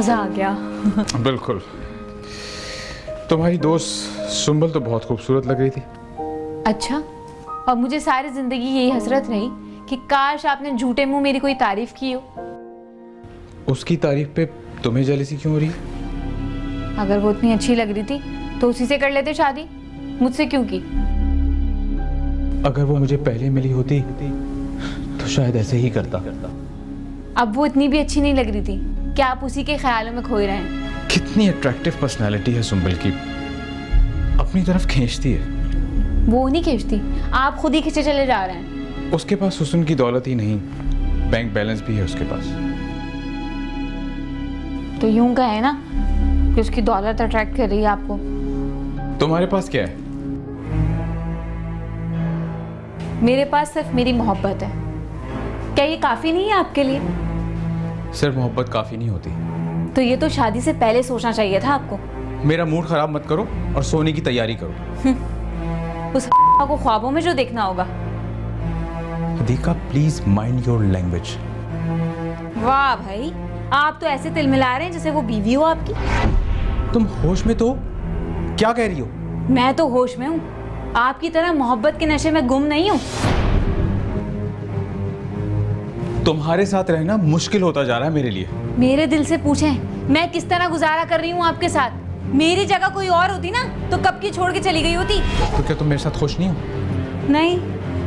मजा आ गया। बिल्कुल। तुम्हारी दोस्त सुंबल तो बहुत खूबसूरत लग रही थी। अच्छा, और मुझे सारी जिंदगी यही हसरत रही कि काश आपने झूठे मुंह मेरी कोई तारीफ की हो। उसकी तारीफ पे तुम्हें जेलसी क्यों हो रही? अगर वो इतनी अच्छी लग रही थी तो उसी से कर लेते शादी, मुझसे क्यों की? अगर वो मुझे पहले मिली होती तो शायद ऐसे ही करता। अब वो इतनी भी अच्छी नहीं लग रही थी कि आप उसी के ख्यालों में खोए रहें। कितनी अट्रैक्टिव पर्सनालिटी है सुंबल की, अपनी तरफ खींचती है। वो नहीं खींचती, आप खुद ही खींचे चले जा रहे हैं। उसके पास हुस्न की दौलत ही नहीं, बैंक बैलेंस भी है उसके पास। तो यूं कहे ना कि उसकी दौलत अट्रैक्ट कर रही है आपको। तुम्हारे पास क्या है? मेरे पास सिर्फ मेरी मोहब्बत है। क्या ये काफी नहीं है आपके लिए? सिर्फ मोहब्बत काफी नहीं होती। तो ये तो शादी से पहले सोचना चाहिए था आपको। मेरा मूड खराब मत करो और सोने की तैयारी करो। उस को ख्वाबों में जो देखना होगा। अदिका प्लीज माइंड योर लैंग्वेज। वाह भाई, आप तो ऐसे तिलमिला रहे हैं जैसे वो बीवी हो आपकी। तुम होश में तो हो? क्या कह रही हो? मैं तो होश में हूँ, आपकी तरह मोहब्बत के नशे में गुम नहीं हूँ। तुम्हारे साथ रहना मुश्किल होता जा रहा है मेरे लिए। मेरे दिल से पूछें मैं किस तरह गुजारा कर रही हूँ आपके साथ। मेरी जगह कोई और होती ना तो कब की छोड़ के चली गई होती। तो क्या तुम मेरे साथ खुश नहीं हो? नहीं,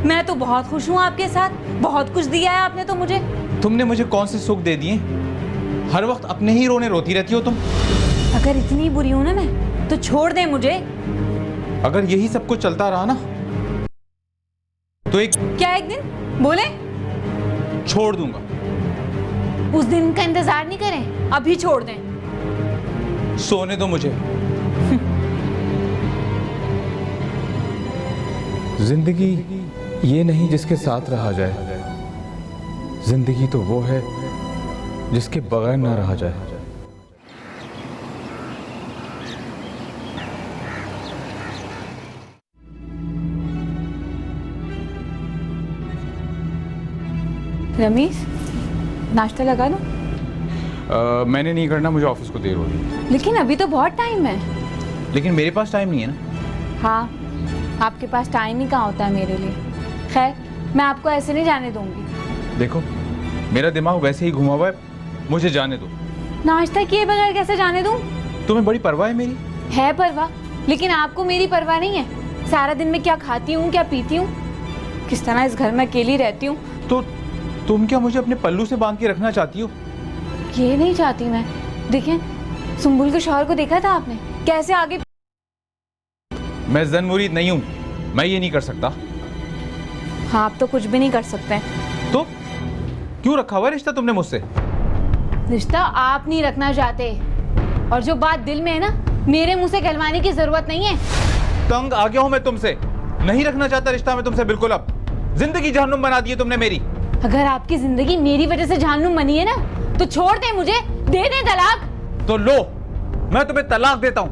मैं तो बहुत खुश हूँ आपके साथ। बहुत कुछ दिया है आपने तो मुझे। तुमने मुझे कौन से सुख दे दिए? हर वक्त अपने ही रोने रोती रहती हो तुम। अगर इतनी बुरी हूँ ना मैं तो छोड़ दे मुझे। अगर यही सब कुछ चलता रहा ना तो एक दिन बोले छोड़ दूंगा। उस दिन का इंतजार नहीं करें, अभी छोड़ दें। सोने दो मुझे। जिंदगी ये नहीं जिसके साथ रहा जाए, जिंदगी तो वो है जिसके बगैर ना रहा जाए। रमीश, नाश्ता लगा लो। मैंने नहीं करना, मुझे ऑफिस को देर हो रही है। लेकिन अभी तो बहुत टाइम है। लेकिन मेरे पास टाइम नहीं है ना। हाँ, आपके पास टाइम ही कहाँ होता है मेरे लिए। खैर, मैं आपको ऐसे नहीं जाने दूंगी। देखो, मेरा दिमाग वैसे ही घुमा हुआ है, मुझे जाने दो। नाश्ता किए बगैर कैसे जाने दूं? तुम्हें बड़ी परवाह है मेरी? है परवाह, लेकिन आपको मेरी परवाह नहीं है। सारा दिन मैं क्या खाती हूँ, क्या पीती हूँ, किस तरह इस घर में अकेली रहती हूँ। तो तुम क्या मुझे अपने पल्लू से बांध के रखना चाहती हो? ये नहीं चाहती मैं। देखें, सुंबुल के शौहर को देखा था आपने कैसे आगे। मैं जन मुरीद नहीं हूँ, मैं ये नहीं कर सकता। हाँ, आप तो कुछ भी नहीं कर सकते। तो क्यों रखा हुआ रिश्ता तुमने मुझसे? रिश्ता आप नहीं रखना चाहते, और जो बात दिल में है ना, मेरे मुंह से कहलवाने की जरूरत नहीं है। तंग आ गया हूं मैं तुमसे, नहीं रखना चाहता रिश्ता मैं तुमसे बिल्कुल। अब जिंदगी जहन्नुम बना दी है तुमने मेरी। अगर आपकी जिंदगी मेरी वजह से जहन्नुम बनी है ना तो छोड़ दे मुझे, दे दे तलाक। तो लो, मैं तुम्हें तलाक देता हूं,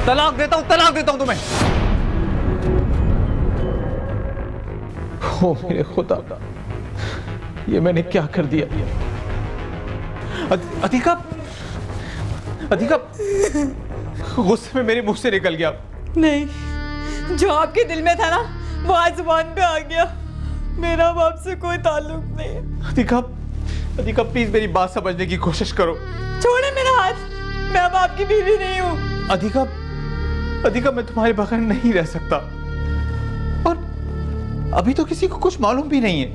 तलाक देता हूं, तलाक देता हूं तुम्हें। ओ मेरे खुदा, ये मैंने क्या कर दिया? अतिका, अतिका, गुस्से में मेरे मुंह से निकल गया। नहीं, जो आपके दिल में था ना वो आज जुबान पे आ गया। मेरा अब आपसे कोई ताल्लुक नहीं है। अतिका, अतिका प्लीज मेरी बात समझने की कोशिश करो। छोड़े मेरा हाथ, मैं अब आपकी बीवी नहीं हूँ। अतिका, अतिका मैं तुम्हारे बगैर नहीं रह सकता, और अभी तो किसी को कुछ मालूम भी नहीं है।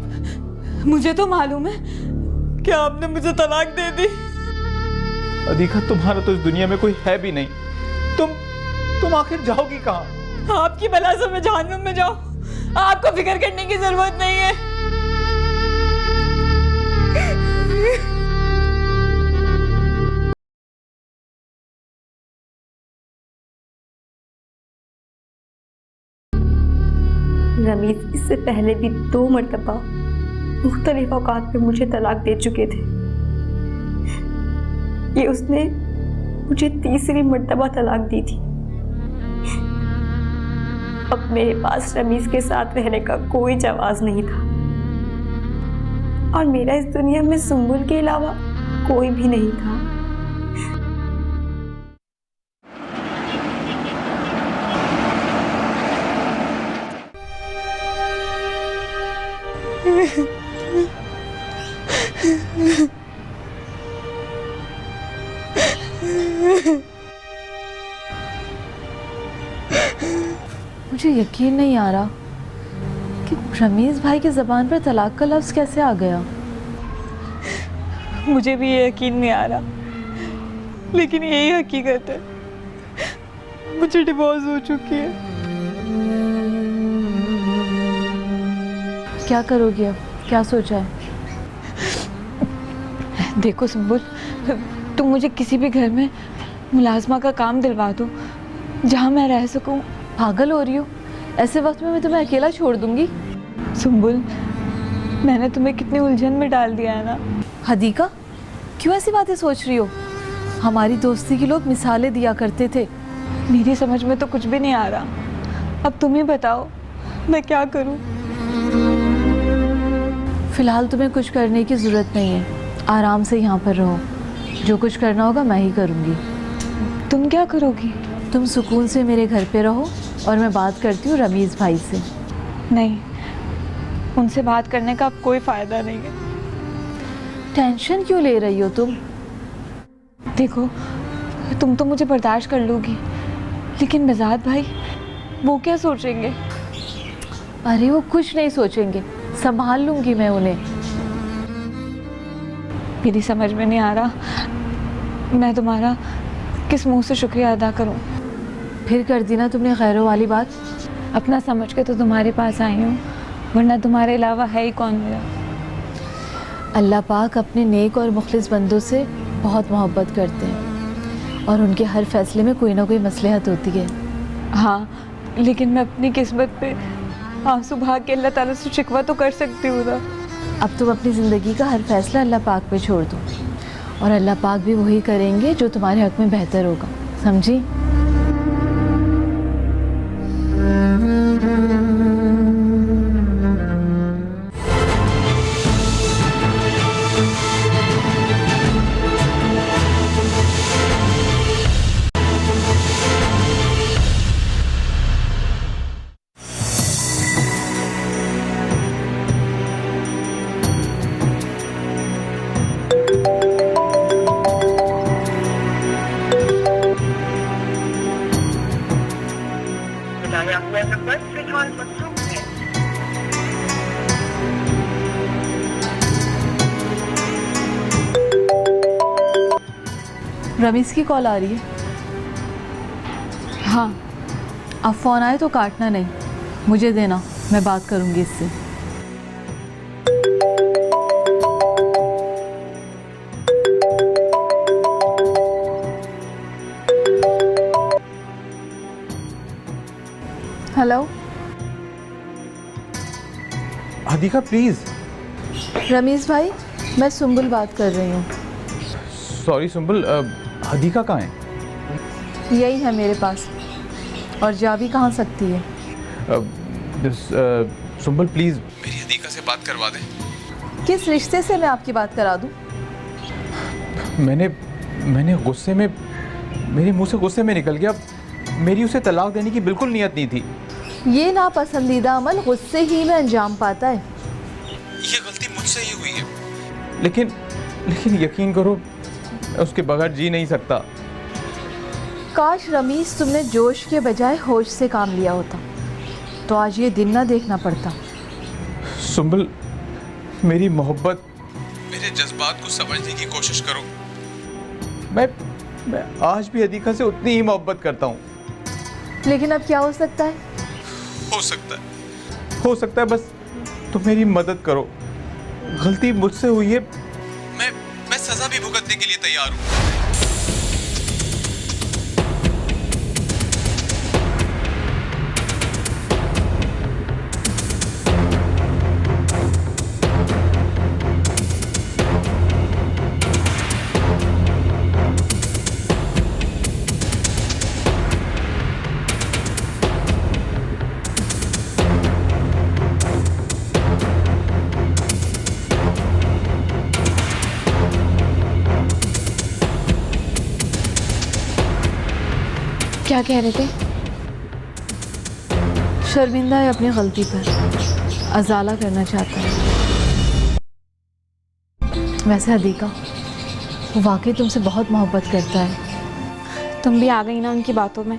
मुझे तो मालूम है कि आपने मुझे तलाक दे दी। अदिका, तुम्हारा तो इस दुनिया में कोई है भी नहीं। तुम आखिर जाओगी कहाँ? आपकी बला से मैं जहन्नुम में जाऊं, आपको फिक्र करने की जरूरत नहीं है। रमीज इससे पहले भी 2 मरतबा मुख्तलिफ औकात पे मुझे तलाक दे चुके थे। ये उसने मुझे 3री मरतबा तलाक दी थी। अब मेरे पास रमीज के साथ रहने का कोई जवाज नहीं था, और मेरा इस दुनिया में सुंबुल के अलावा कोई भी नहीं था। मुझे यकीन नहीं आ रहा कि रमीज़ भाई की ज़बान पर तलाक का लफ्ज़ कैसे आ गया। मुझे भी ये यकीन नहीं आ रहा, लेकिन यही हकीकत है, मुझे डिवोर्स हो चुकी है। क्या करोगी अब, क्या सोचा है? देखो सुंबुल, तुम मुझे किसी भी घर में मुलाजमा का काम दिलवा दो जहाँ मैं रह सकूँ। पागल हो रही हो? ऐसे वक्त में मैं तुम्हें अकेला छोड़ दूंगी? सुंबुल, मैंने तुम्हें कितनी उलझन में डाल दिया है ना। हदीका, क्यों ऐसी बातें सोच रही हो? हमारी दोस्ती की लोग मिसालें दिया करते थे। मेरी समझ में तो कुछ भी नहीं आ रहा। अब तुम ही बताओ, मैं क्या करूँ? फ़िलहाल तुम्हें कुछ करने की ज़रूरत नहीं है, आराम से यहाँ पर रहो। जो कुछ करना होगा मैं ही करूँगी। तुम क्या करोगी? तुम सुकून से मेरे घर पे रहो और मैं बात करती हूँ रमीज़ भाई से। नहीं, उनसे बात करने का अब कोई फ़ायदा नहीं है। टेंशन क्यों ले रही हो तुम? देखो, तुम तो मुझे बर्दाश्त कर लोगी, लेकिन बजाद भाई वो क्या सोचेंगे? अरे वो कुछ नहीं सोचेंगे, संभाल लूँगी मैं उन्हें। मेरी समझ में नहीं आ रहा मैं तुम्हारा किस मुंह से शुक्रिया अदा करूं। फिर कर दी ना तुमने गैरों वाली बात। अपना समझ के तो तुम्हारे पास आई हूँ, वरना तुम्हारे अलावा है ही कौन मेरा। अल्लाह पाक अपने नेक और मुखलिस बंदों से बहुत मोहब्बत करते हैं और उनके हर फैसले में कोई ना कोई मसलहत होती है। हाँ, लेकिन मैं अपनी किस्मत पे आंसू बहा के अल्लाह ताला से शिकवा तो कर सकती हूँ ना। अब तुम अपनी ज़िंदगी का हर फैसला अल्लाह पाक पे छोड़ दो और अल्लाह पाक भी वही करेंगे जो तुम्हारे हक़ में बेहतर होगा, समझी? रमीज़ की कॉल आ रही है। हाँ, अब फ़ोन आए तो काटना नहीं, मुझे देना, मैं बात करूँगी इससे। Hello Hadika please. रमीज़ भाई, मैं सुंबुल बात कर रही हूँ। सॉरी सुंबुल, हदीका कहाँ है? यही है मेरे पास, और जा भी कहाँ सकती है। सुंबल प्लीज़ मेरी हदीका से बात करवा दें। किस रिश्ते से मैं आपकी बात करा दूँ? मैंने गुस्से में, मेरे मुंह से गुस्से में निकल गया। मेरी उसे तलाक देने की बिल्कुल नियत नहीं थी। ये नापसंदीदा अमल गुस्से ही में अंजाम पाता है। ये गलती मुझसे ही हुई है, लेकिन यकीन करो मैं उसके बगैर जी नहीं सकता। काश रमीज़ तुमने जोश के बजाय होश से काम लिया होता तो आज ये दिन ना देखना पड़ता। सुंबल, मेरी मोहब्बत, मेरे जज्बात को समझने की कोशिश करो। मैं आज भी हदीका से उतनी ही मोहब्बत करता हूँ। लेकिन अब क्या हो सकता है? हो सकता है बस तुम मेरी मदद करो। गलती मुझसे हुई है, मैं सजा भी भुगतने के लिए तैयार हूँ। क्या कह रहे थे? शर्मिंदा है अपनी गलती पर, अजाला करना चाहता है। वैसे हदीका, वो वाकई तुमसे बहुत मोहब्बत करता है। तुम भी आ गई ना उनकी बातों में।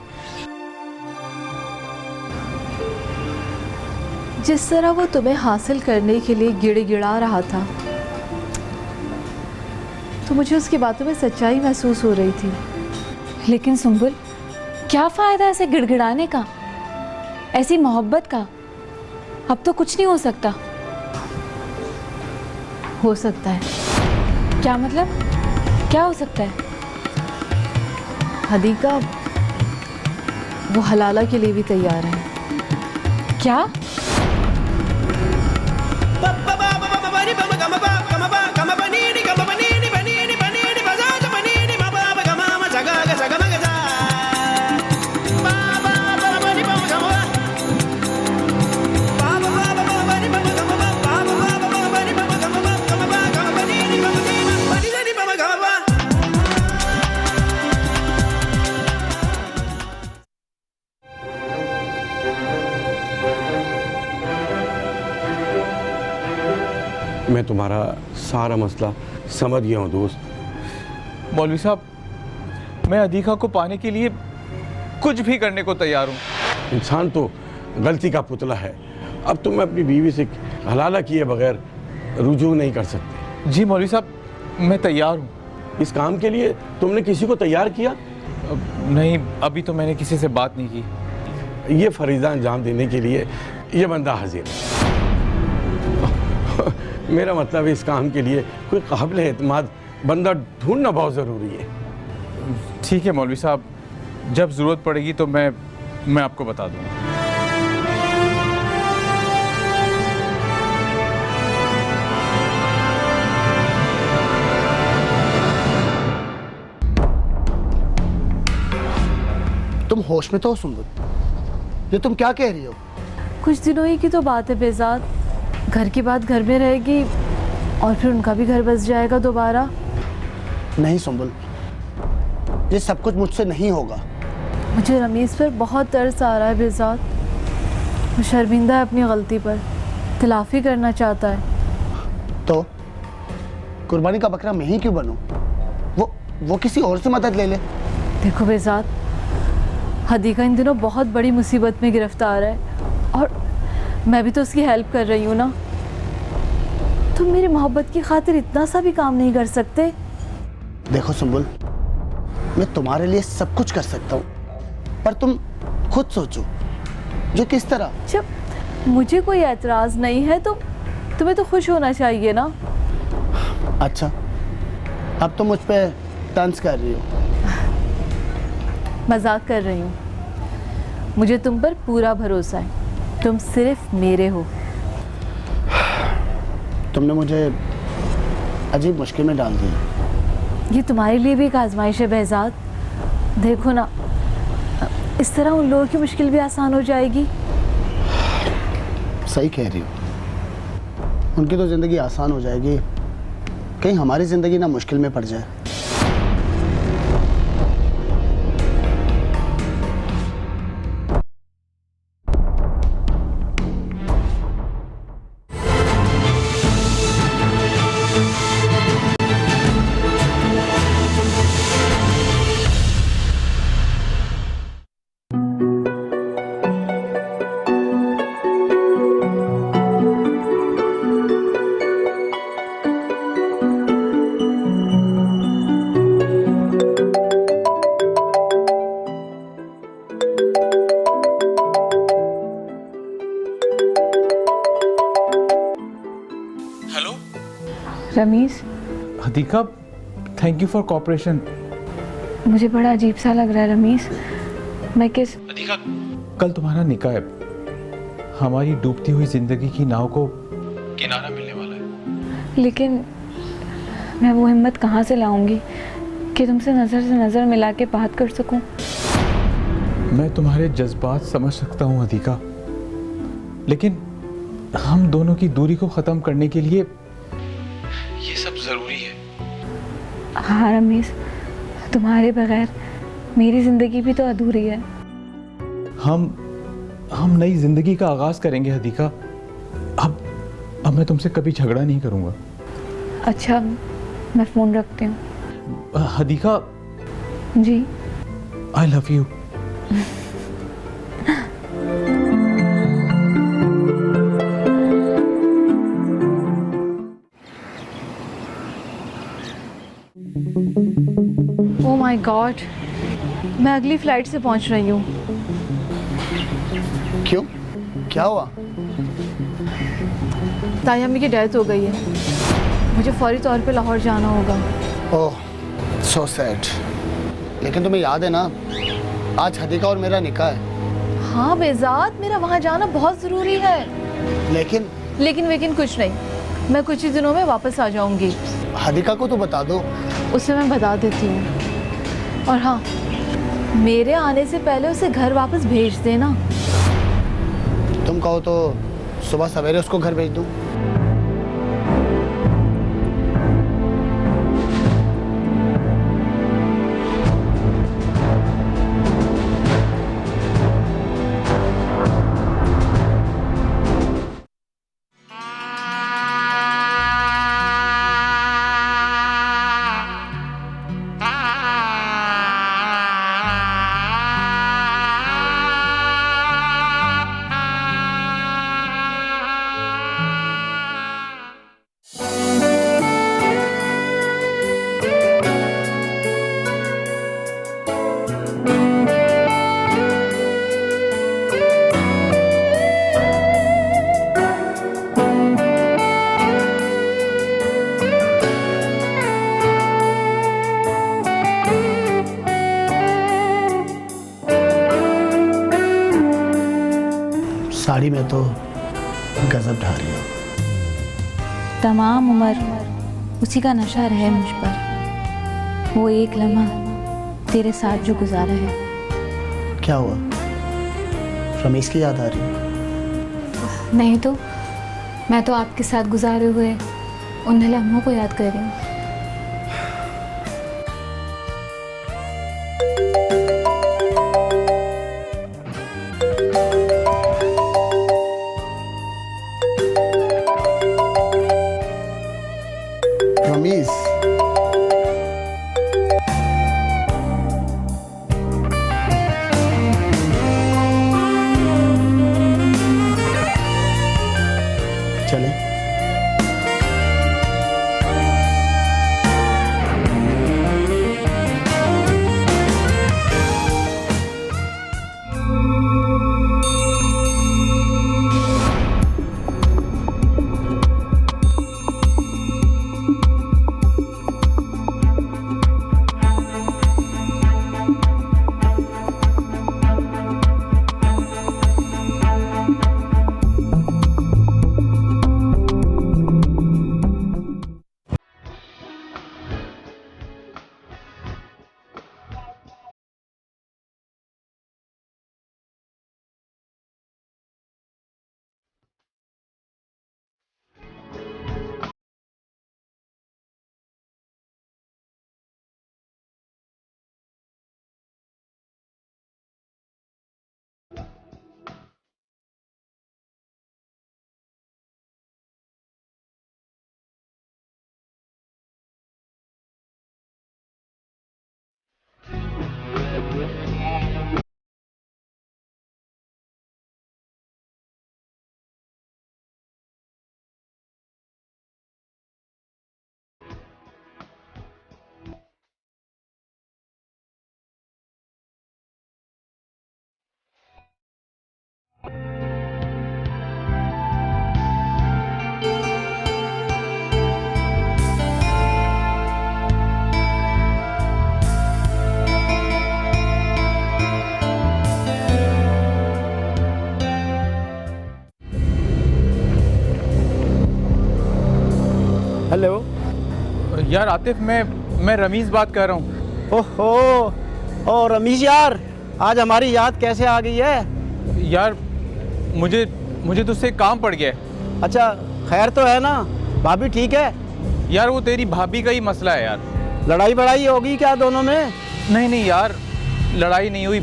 जिस तरह वो तुम्हें हासिल करने के लिए गिड़गिड़ा रहा था, तो मुझे उसकी बातों में सच्चाई महसूस हो रही थी। लेकिन सुंबुल, क्या फ़ायदा ऐसे गिड़गिड़ाने का, ऐसी मोहब्बत का? अब तो कुछ नहीं हो सकता। हो सकता है। क्या मतलब? क्या हो सकता है? हदीका वो हलाला के लिए भी तैयार है। क्या? मैं तुम्हारा सारा मसला समझ गया हूँ दोस्त। मौलवी साहब, मैं अदीका को पाने के लिए कुछ भी करने को तैयार हूँ। इंसान तो गलती का पुतला है। अब तुम अपनी बीवी से हलाला किए बगैर रुजू नहीं कर सकते। जी मौलवी साहब, मैं तैयार हूँ। इस काम के लिए तुमने किसी को तैयार किया? नहीं, अभी तो मैंने किसी से बात नहीं की। ये फरीज़ा अंजाम देने के लिए ये बंदा हाजिर है। मेरा मतलब है इस काम के लिए कोई काबिल एतमाद बंदा ढूंढना बहुत ज़रूरी है। ठीक है मौलवी साहब, जब ज़रूरत पड़ेगी तो मैं आपको बता दूँगा। तुम होश में तो हो सुंबुल? ये तुम क्या कह रही हो? कुछ दिनों ही की तो बात है बेजाद। घर की बात घर में रहेगी और फिर उनका भी घर बस जाएगा दोबारा। नहीं सुंबुल, ये सब कुछ मुझसे नहीं होगा। मुझे रमीज़ पर बहुत तरस आ रहा है बेजाद। वो शर्मिंदा है अपनी गलती पर, तलाफ़ी करना चाहता है। तो कुर्बानी का बकरा मैं ही क्यों बनूं? वो किसी और से मदद ले ले। देखो बेजाद, हदीका इन दिनों बहुत बड़ी मुसीबत में गिरफ्तार है और मैं भी तो उसकी हेल्प कर रही हूँ ना। तुम मेरी मोहब्बत की खातिर इतना सा भी काम नहीं कर सकते? देखो सुंबुल, मैं तुम्हारे लिए सब कुछ कर सकता हूँ, पर तुम खुद सोचो, जो किस तरह। जब मुझे कोई एतराज़ नहीं है तो तुम्हें तो खुश होना चाहिए ना। अच्छा, अब तो मुझ पे तंज कर रही हो। मजाक कर रही हूँ। मुझे तुम पर पूरा भरोसा है, तुम सिर्फ मेरे हो। तुमने मुझे अजीब मुश्किल में डाल दिया। ये तुम्हारे लिए भी एक आजमाइश है बेहजाद। देखो ना, इस तरह उन लोगों की मुश्किल भी आसान हो जाएगी। सही कह रही हो। उनकी तो ज़िंदगी आसान हो जाएगी, कहीं हमारी ज़िंदगी ना मुश्किल में पड़ जाए। Ramiz, Hadiqa, thank you for cooperation. मुझे बड़ा अजीब सा लग रहा है रमीज़। मैं किस हदीका, कल तुम्हारा निकाह है। हमारी डूबती हुई जिंदगी की नाव को किनारा मिलने वाला है। लेकिन मैं वो हिम्मत कहाँ से लाऊंगी कि तुमसे नज़र से नज़र मिला के बात कर सकूं। मैं तुम्हारे जज्बात समझ सकता हूँ हदीका, लेकिन हम दोनों की दूरी को ख़त्म करने के लिए ये सब ज़रूरी है। हाँ रमीज़, तुम्हारे बगैर मेरी ज़िंदगी भी तो अधूरी है। हम नई ज़िंदगी का आगाज़ करेंगे हदीका। अब मैं तुमसे कभी झगड़ा नहीं करूँगा। अच्छा, मैं फ़ोन रखती हूँ। Hadika ji, I love you. My God, मैं अगली फ्लाइट से पहुंच रही हूँ। क्यों, क्या हुआ? ताई अम्मी की डेथ हो गई है, मुझे फौरी तौर पे लाहौर जाना होगा। ओह सो सैड। लेकिन तुम्हें याद है ना, आज हदीका और मेरा निकाह है। हाँ बेजात, मेरा वहाँ जाना बहुत ज़रूरी है। लेकिन कुछ नहीं, मैं कुछ ही दिनों में वापस आ जाऊंगी। हदीका को तो बता दो। उसे मैं बता देती हूँ। और हाँ, मेरे आने से पहले उसे घर वापस भेज देना। तुम कहो तो सुबह सवेरे उसको घर भेज दूँ। साड़ी में तो गजब ढा रही हो। तमाम उम्र उसी का नशा है मुझ पर, वो एक लम्हा तेरे साथ जो गुजारा है। क्या हुआ, रमेश की याद आ रही है? नहीं तो, मैं तो आपके साथ गुजारे हुए उन लम्हों को याद कर रही हूँ। रमेश, चले। हेलो यार आतिफ, मैं रमीज बात कर रहा हूँ। ओहो, ओ रमीज यार, आज हमारी याद कैसे आ गई है? यार मुझे तुझसे काम पड़ गया है। अच्छा, खैर तो है ना? भाभी ठीक है? यार वो तेरी भाभी का ही मसला है यार। लड़ाई बड़ाई होगी क्या दोनों में? नहीं यार, लड़ाई नहीं हुई।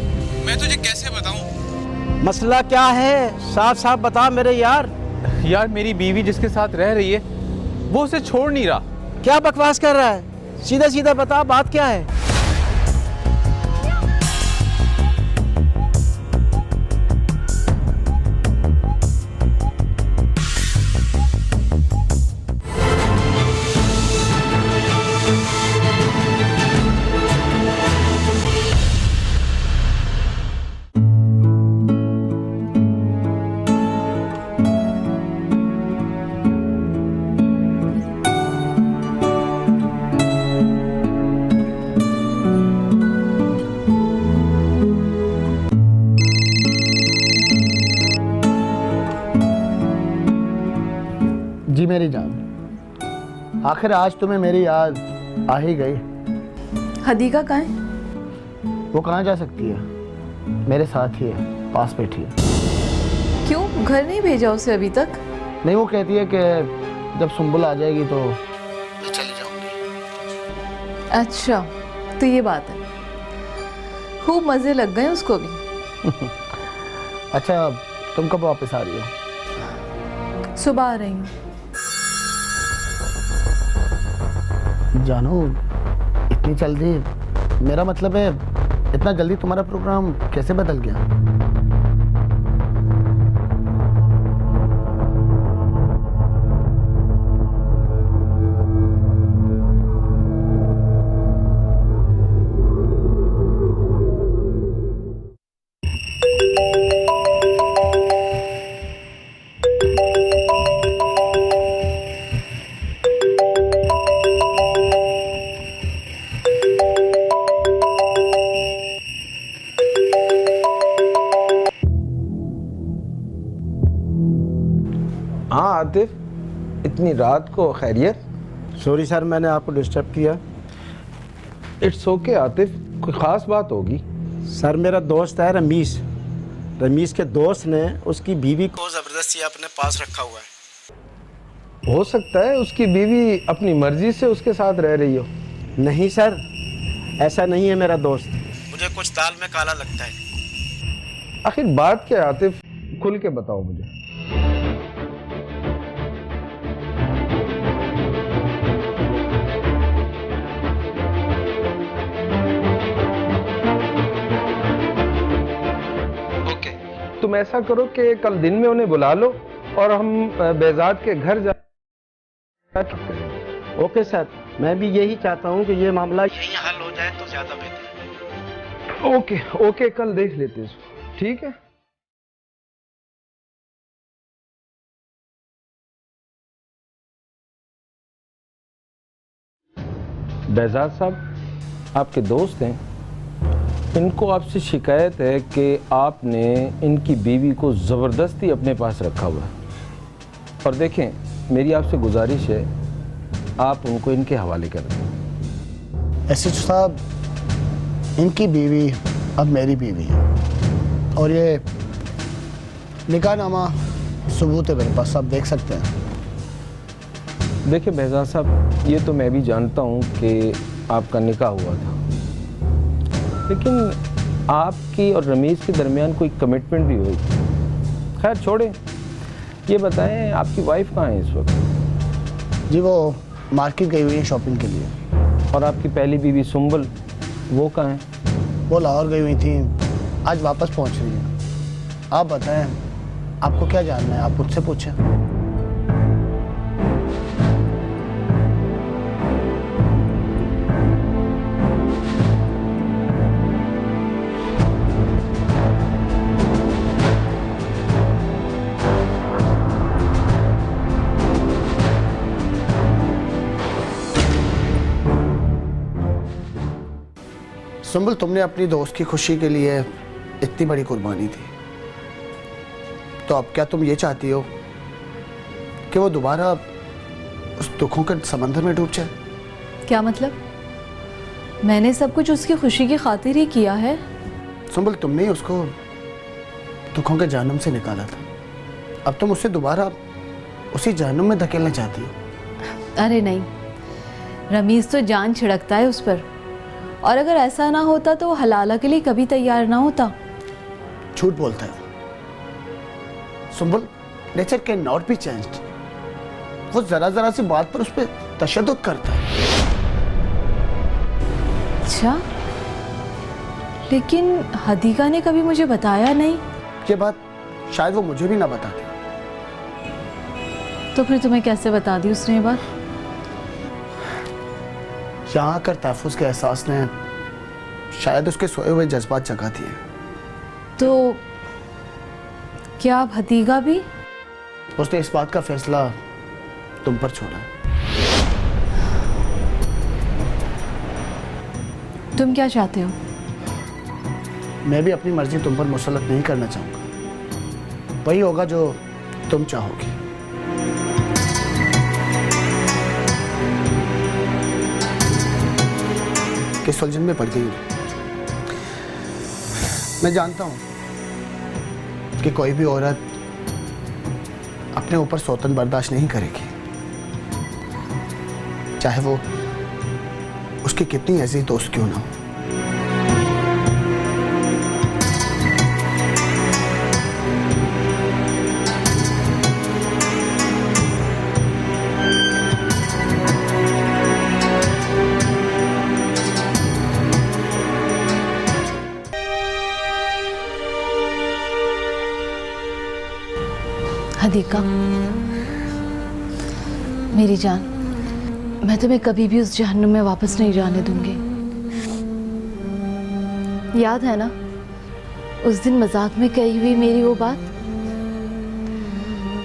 मैं तुझे कैसे बताऊं? मसला क्या है, साफ साफ बता मेरे यार। यार मेरी बीवी जिसके साथ रह रही है वो उसे छोड़ नहीं रहा। क्या बकवास कर रहा है? सीधा सीधा बता, बात क्या है? जी मेरी जान, आखिर आज तुम्हें मेरी याद आ ही गई। हदीका कहाँ है? वो कहाँ जा सकती है, मेरे साथ ही है, पास बैठी है। क्यों घर नहीं भेजा उसे अभी तक? नहीं, वो कहती है कि जब सुंबुल आ जाएगी तो मैं चली जाऊंगी। अच्छा तो ये बात है, खूब मज़े लग गए उसको भी। अच्छा तुम कब वापस आ रही हो? सुबह आ रही हूँ। जानो इतनी जल्दी, मेरा मतलब है इतना जल्दी तुम्हारा प्रोग्राम कैसे बदल गया? हाँ आतिफ, इतनी रात को खैरियत? सॉरी सर, मैंने आपको डिस्टर्ब किया। इट्स ओके आतिफ, कोई ख़ास बात होगी? सर मेरा दोस्त है रमीश, रमीश के दोस्त ने उसकी बीवी को ज़बरदस्ती अपने पास रखा हुआ है। हो सकता है उसकी बीवी अपनी मर्जी से उसके साथ रह रही हो। नहीं सर, ऐसा नहीं है मेरा दोस्त, मुझे कुछ दाल में काला लगता है। आखिर बात क्या है आतिफ, खुल के बताओ मुझे। तुम ऐसा करो कि कल दिन में उन्हें बुला लो और हम बेजाद के घर जा। ओके सर, मैं भी यही चाहता हूँ कि ये मामला यहीं हल हो जाए तो ज़्यादा बेहतर है। ओके ओके, कल देख लेते हैं इसको, ठीक है? बेजाद साहब आपके दोस्त हैं, इनको आपसे शिकायत है कि आपने इनकी बीवी को ज़बरदस्ती अपने पास रखा हुआ है। और देखें, मेरी आपसे गुजारिश है, आप उनको इनके हवाले कर दें। एसएच साहब, इनकी बीवी अब मेरी बीवी है और ये निकाहनामा सबूत है मेरे पास, आप देख सकते हैं। देखिए बेजाद साहब, ये तो मैं भी जानता हूँ कि आपका निकाह हुआ था, लेकिन आपकी और रमीज के दरमियान कोई कमिटमेंट भी हुई। खैर छोड़ें, ये बताएं आपकी वाइफ कहाँ है इस वक्त? जी वो मार्केट गई हुई है शॉपिंग के लिए। और आपकी पहली बीवी सुंबल, वो कहाँ है? वो लाहौर गई हुई थी, आज वापस पहुंच रही है। आप बताएं, आपको क्या जानना है, आप मुझसे पूछें। सुंबल, तुमने अपनी दोस्त की खुशी के लिए इतनी बड़ी कुर्बानी दी, तो अब क्या तुम ये चाहती हो कि वो दोबारा उस दुखों के समंदर में डूब जाए? क्या मतलब? मैंने सब कुछ उसकी खुशी की खातिर ही किया है। सुंबल, तुमने ही उसको दुखों के जहन्नुम से निकाला था, अब तुम उसे दोबारा उसी जहन्नुम में धकेलना चाहती हो। अरे नहीं, रमीज तो जान छिड़कता है उस पर, और अगर ऐसा ना होता तो वो हलाला के लिए कभी तैयार ना होता। झूठ बोलता है Sumbal, nature can not be changed. वो जरा जरा सी बात पर उस पर तशद्दुद करता है। अच्छा, लेकिन हदीका ने कभी मुझे बताया नहीं। ये बात शायद वो मुझे भी ना बताती। तो फिर तुम्हें कैसे बता दी उसने ये बात? यहाँ आकर तहफ़्फ़ुज़ के एहसास ने शायद उसके सोए हुए जज्बात जगा दिए। तो क्या अब हदीका भी? उसने इस बात का फैसला तुम पर छोड़ा है। तुम क्या चाहते हो? मैं भी अपनी मर्जी तुम पर मुसल्लत नहीं करना चाहूँगा, वही होगा जो तुम चाहोगी। किस उलझन में पड़ गई हूँ। मैं जानता हूँ कि कोई भी औरत अपने ऊपर सौतन बर्दाश्त नहीं करेगी, चाहे वो उसकी कितनी अजीज दोस्त क्यों ना हो। हदीका, मेरी जान, मैं तुम्हें कभी भी उस जहन्नुम में वापस नहीं जाने दूंगी। याद है ना उस दिन मजाक में कही हुई मेरी वो बात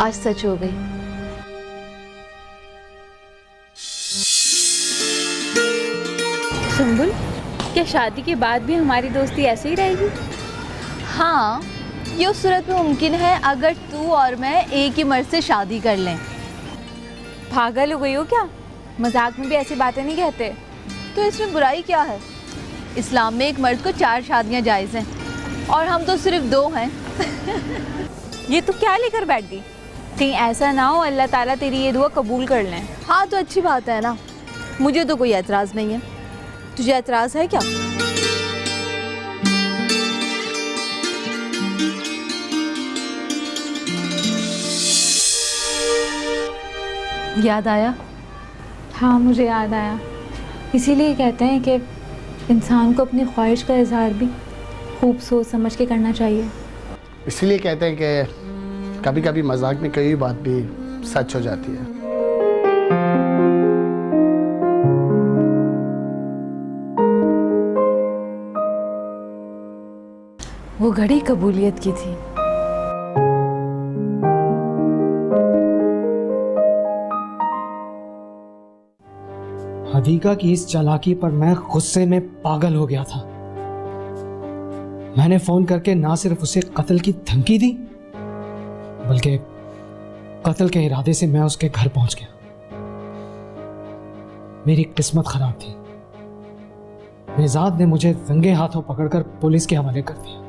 आज सच हो गई। सुंबुल, क्या शादी के बाद भी हमारी दोस्ती ऐसे ही रहेगी? हाँ, ये उस सूरत में मुमकिन है अगर तू और मैं एक ही मर्द से शादी कर लें। पागल हो गई हो क्या? मजाक में भी ऐसी बातें नहीं कहते। तो इसमें बुराई क्या है? इस्लाम में एक मर्द को 4 शादियां जायज़ हैं और हम तो सिर्फ 2 हैं। ये तो क्या लेकर बैठ गई? कहीं ऐसा ना हो अल्लाह ताला तेरी ये दुआ कबूल कर लें। हाँ तो अच्छी बात है ना, मुझे तो कोई एतराज़ नहीं है। तुझे एतराज़ है क्या? याद आया? हाँ, मुझे याद आया। इसीलिए कहते हैं कि इंसान को अपनी ख्वाहिश का इजहार भी खूब सोच समझ के करना चाहिए। इसीलिए कहते हैं कि कभी कभी मजाक में कही हुई बात भी सच हो जाती है। वो घड़ी कबूलियत की थी। हदीका की इस चालाकी पर मैं गुस्से में पागल हो गया था। मैंने फोन करके ना सिर्फ उसे कत्ल की धमकी दी, बल्कि कत्ल के इरादे से मैं उसके घर पहुंच गया। मेरी किस्मत खराब थी। मेजाद ने मुझे रंगे हाथों पकड़कर पुलिस के हवाले कर दिया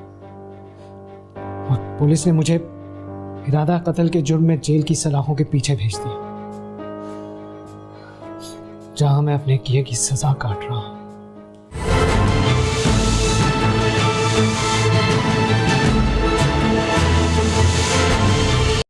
और पुलिस ने मुझे इरादा कत्ल के जुर्म में जेल की सलाखों के पीछे भेज दिया, जहां मैं अपने किए की सजा काट रहा हूं।